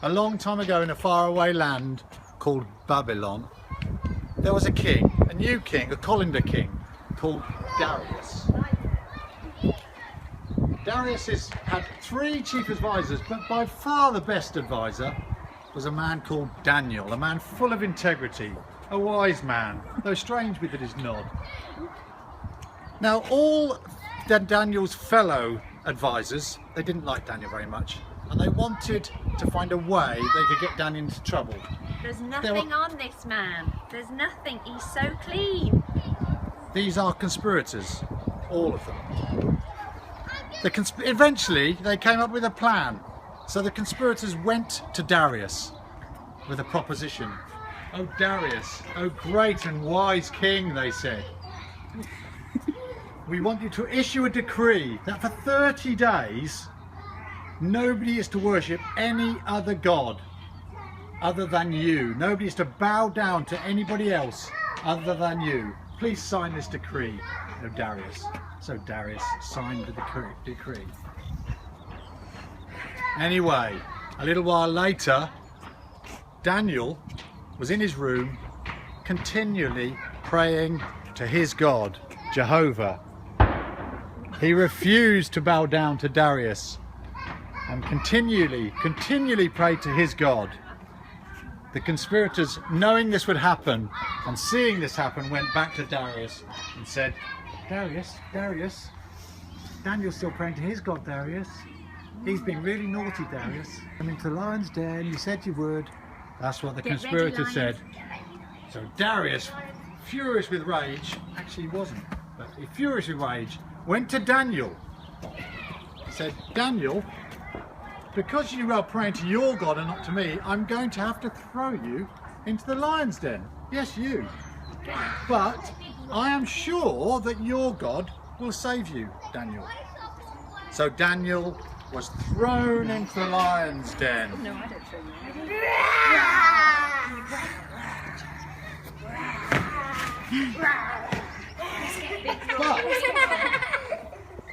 A long time ago in a faraway land called Babylon, there was a king, a new king, a colander king called Darius. Darius had 3 chief advisors, but by far the best advisor was a man called Daniel, a man full of integrity, a wise man, though strange with his nod. Now all Daniel's fellow advisors, they didn't like Daniel very much, and they wanted to find a way they could get Daniel into trouble. There's nothing on this man. There's nothing. He's so clean. These are conspirators, all of them. Eventually they came up with a plan. So the conspirators went to Darius with a proposition. "Oh Darius, oh great and wise king," they said. "We want you to issue a decree that for 30 days nobody is to worship any other god other than you. Nobody is to bow down to anybody else other than you. Please sign this decree, oh Darius." So Darius signed the decree. Anyway, a little while later, Daniel was in his room continually praying to his God, Jehovah. He refused to bow down to Darius and continually prayed to his God. The conspirators, knowing this would happen and seeing this happen, went back to Darius and said, Darius, Daniel's still praying to his God, Darius. He's been really naughty, Darius. Come into the lion's den, you said you would." That's what the conspirators said. So Darius, furious with rage, actually he wasn't, but he furious with rage, went to Daniel. He said, "Daniel, because you are praying to your God and not to me, I'm going to have to throw you into the lion's den. Yes, you. But I am sure that your God will save you, Daniel." So Daniel was thrown into the lion's den. No, I don't throw you. But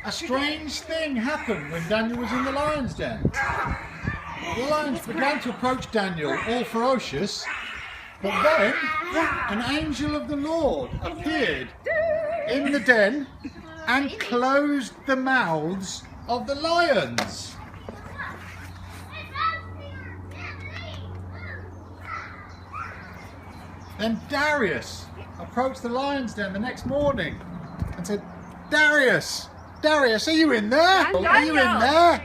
a strange thing happened when Daniel was in the lion's den. The lions began to approach Daniel, all ferocious, but then an angel of the Lord appeared in the den and closed the mouths of the lions. Then Darius approached the lion's den the next morning and said, Darius, are you in there? Are you in there?"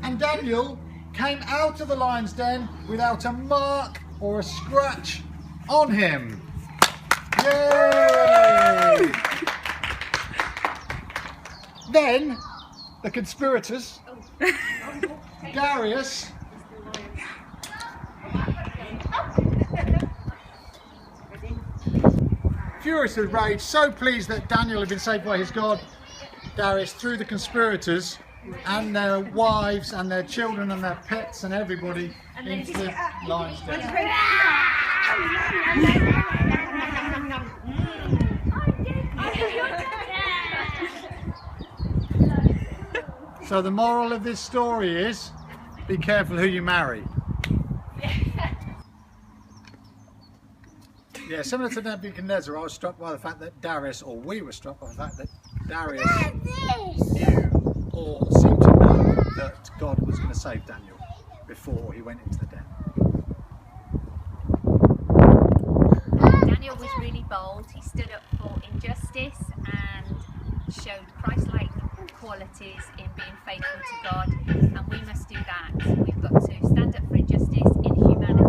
And Daniel came out of the lion's den without a mark or a scratch on him. Yay! Then the conspirators, Darius, furious with rage, so pleased that Daniel had been saved by his God, Darius threw the conspirators and their wives and their children and their pets and everybody into the lion's den. So the moral of this story is, be careful who you marry. Yeah, similar to Nebuchadnezzar, I was struck by the fact that Darius, or we were struck by the fact that Darius knew or seemed to know that God was going to save Daniel before he went into the den. Daniel was really bold. He stood up for injustice and showed Christ-like qualities in being faithful to God, and we must do that. We've got to stand up for injustice in humanity.